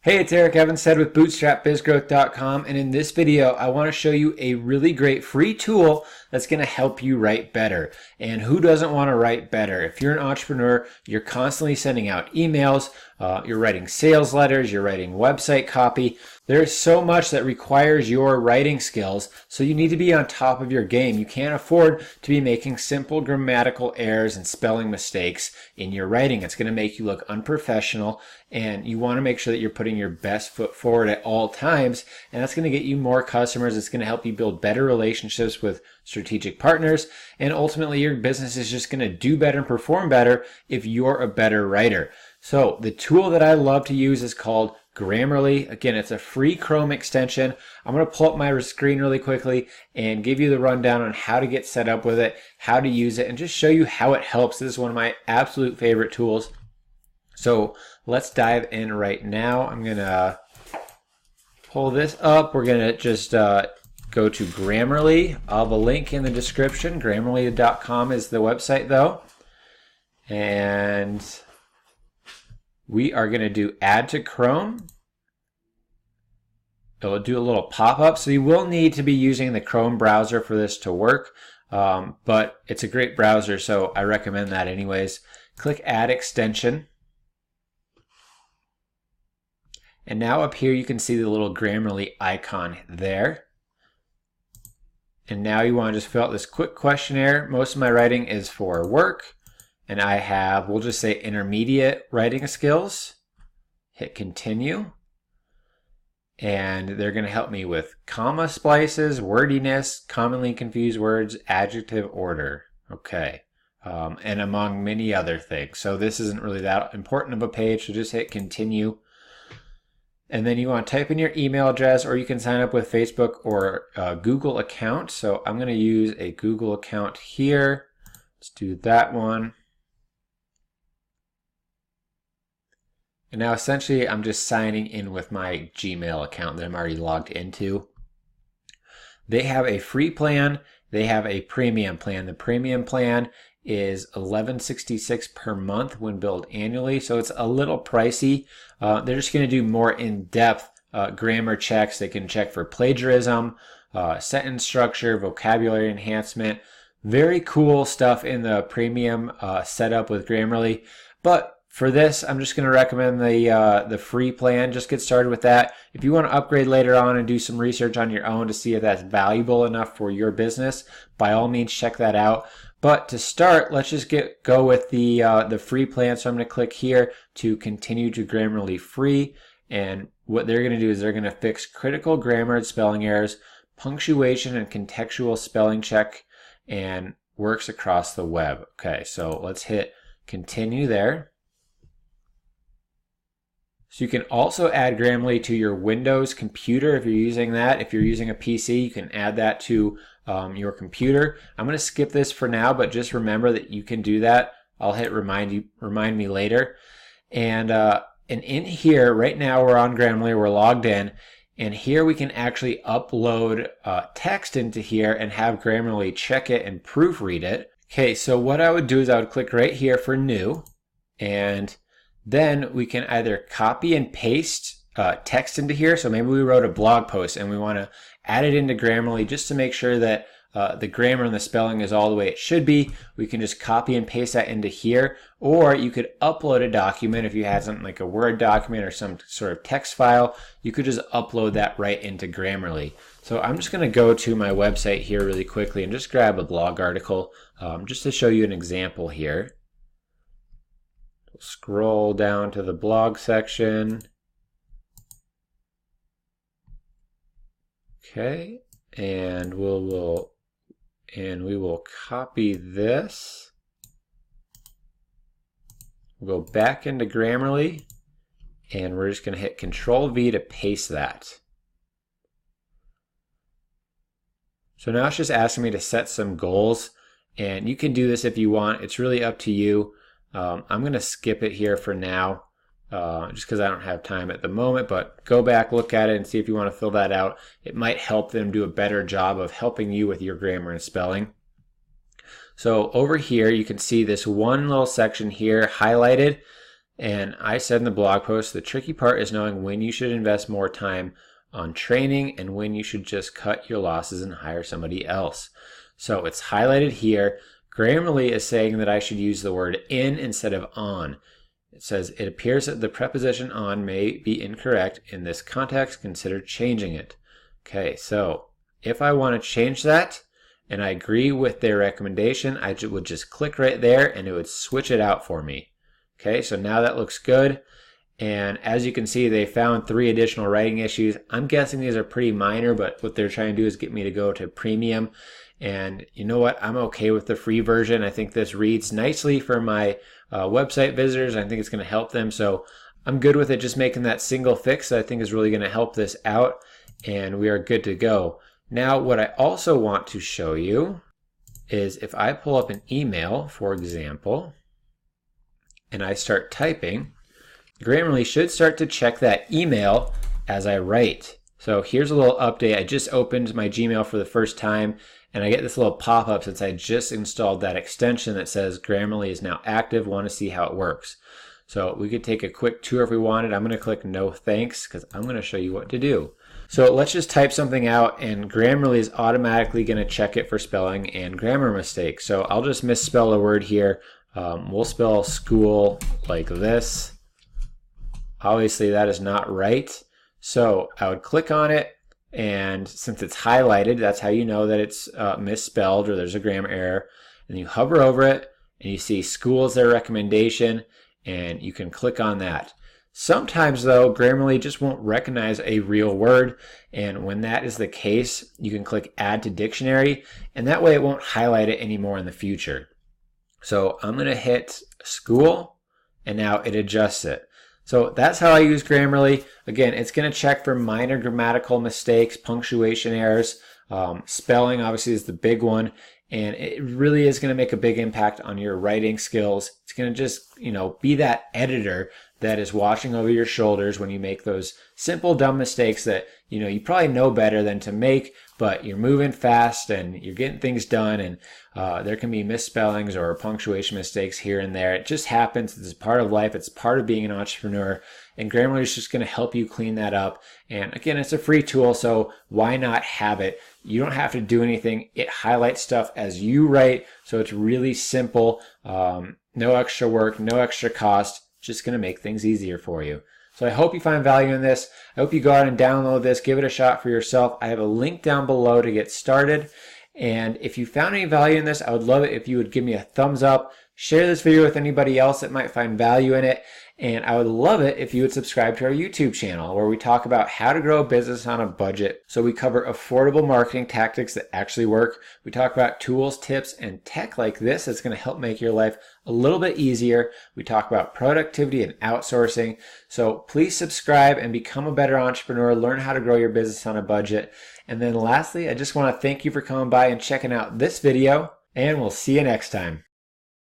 Hey, it's Eric Evenstad with bootstrapbizgrowth.com, and in this video I want to show you a really great free tool that's going to help you write better. And who doesn't want to write better? If you're an entrepreneur, you're constantly sending out emails, you're writing sales letters, you're writing website copy. There's so much that requires your writing skills, so you need to be on top of your game. You can't afford to be making simple grammatical errors and spelling mistakes in your writing. It's going to make you look unprofessional, and you want to make sure that you're putting your best foot forward at all times, and that's going to get you more customers. It's going to help you build better relationships with strategic partners, and ultimately your business is just going to do better and perform better if you're a better writer. So the tool that I love to use is called Grammarly. Again, it's a free Chrome extension. I'm going to pull up my screen really quickly and give you the rundown on how to get set up with it, how to use it, and just show you how it helps. This is one of my absolute favorite tools. So let's dive in right now. I'm going to pull this up. We're going to just go to Grammarly. I'll have a link in the description. Grammarly.com is the website though. And we are going to do add to Chrome. It'll do a little pop-up. So you will need to be using the Chrome browser for this to work. But it's a great browser, so I recommend that anyways. Click add extension. And now up here you can see the little Grammarly icon there. And now you want to just fill out this quick questionnaire. Most of my writing is for work. And I have, we'll just say intermediate writing skills. Hit continue. And they're going to help me with comma splices, wordiness, commonly confused words, adjective order. Okay. And among many other things. So this isn't really that important of a page, so just hit continue. And then you want to type in your email address, or you can sign up with Facebook or a Google account. So I'm going to use a Google account here. Let's do that one. And now essentially I'm just signing in with my Gmail account that I'm already logged into. They have a free plan. They have a premium plan. The premium plan is $11.66 per month when billed annually, so it's a little pricey. They're just going to do more in-depth grammar checks. They can check for plagiarism, sentence structure, vocabulary enhancement. Very cool stuff in the premium setup with Grammarly. But for this, I'm just going to recommend the free plan. Just get started with that. If you want to upgrade later on and do some research on your own to see if that's valuable enough for your business, by all means check that out. But to start, let's just go with the free plan. So I'm going to click here to continue to Grammarly free. And what they're going to do is they're going to fix critical grammar and spelling errors, punctuation and contextual spelling check, and works across the web. Okay, so let's hit continue there. So you can also add Grammarly to your Windows computer if you're using that. If you're using a PC, you can add that to your computer. I'm going to skip this for now, but just remember that you can do that. I'll hit remind me later. And in here, right now we're on Grammarly, we're logged in, and here we can actually upload text into here and have Grammarly check it and proofread it. Okay, so what I would do is I would click right here for new, and then we can either copy and paste text into here. So maybe we wrote a blog post and we want to add it into Grammarly just to make sure that the grammar and the spelling is all the way it should be. We can just copy and paste that into here. Or you could upload a document if you had something like a Word document or some sort of text file. You could just upload that right into Grammarly. So I'm just going to go to my website here really quickly and just grab a blog article just to show you an example here. Scroll down to the blog section. Okay, and we will copy this. We'll go back into Grammarly, and we're just going to hit Control V to paste that. So now it's just asking me to set some goals, and you can do this if you want. It's really up to you. I'm going to skip it here for now just because I don't have time at the moment, but go back, look at it, and see if you want to fill that out. It might help them do a better job of helping you with your grammar and spelling. So over here, you can see this one little section here highlighted. And I said in the blog post, the tricky part is knowing when you should invest more time on training and when you should just cut your losses and hire somebody else. So it's highlighted here. Grammarly is saying that I should use the word in instead of on. It says, it appears that the preposition on may be incorrect. In this context, consider changing it. Okay, so if I want to change that and I agree with their recommendation, I would just click right there and it would switch it out for me. Okay, so now that looks good. And as you can see, they found 3 additional writing issues. I'm guessing these are pretty minor, but what they're trying to do is get me to go to premium. And you know what? I'm okay with the free version. I think this reads nicely for my website visitors. I think it's going to help them. So I'm good with it just making that single fix that I think is really going to help this out. And we are good to go. Now, what I also want to show you is if I pull up an email, for example, and I start typing, Grammarly should start to check that email as I write. So here's a little update. I just opened my Gmail for the first time, and I get this little pop-up since I just installed that extension that says Grammarly is now active. Want to see how it works. So we could take a quick tour if we wanted. I'm going to click no thanks because I'm going to show you what to do. So let's just type something out, and Grammarly is automatically going to check it for spelling and grammar mistakes. So I'll just misspell a word here. We'll spell school like this. Obviously that is not right. So I would click on it, and since it's highlighted, that's how you know that it's misspelled or there's a grammar error. And you hover over it and you see school is their recommendation, and you can click on that. Sometimes though, Grammarly just won't recognize a real word, and when that is the case, you can click add to dictionary, and that way it won't highlight it anymore in the future. So I'm going to hit school, and now it adjusts it. So that's how I use Grammarly. Again, it's going to check for minor grammatical mistakes, punctuation errors, spelling obviously is the big one, and it really is going to make a big impact on your writing skills. It's going to just, be that editor that is watching over your shoulders when you make those simple, dumb mistakes that, you probably know better than to make, but you're moving fast and you're getting things done, and there can be misspellings or punctuation mistakes here and there. It just happens. It's part of life. It's part of being an entrepreneur, and Grammarly is just going to help you clean that up. And again, it's a free tool, so why not have it? You don't have to do anything. It highlights stuff as you write, so it's really simple. No extra work, no extra cost. Just going to make things easier for you. So I hope you find value in this. I hope you go out and download this, give it a shot for yourself. I have a link down below to get started. And if you found any value in this, I would love it if you would give me a thumbs up, share this video with anybody else that might find value in it. And I would love it if you would subscribe to our YouTube channel, where we talk about how to grow a business on a budget. So we cover affordable marketing tactics that actually work. We talk about tools, tips, and tech like this that's going to help make your life a little bit easier. We talk about productivity and outsourcing. So please subscribe and become a better entrepreneur. Learn how to grow your business on a budget. And then lastly, I just want to thank you for coming by and checking out this video, and we'll see you next time.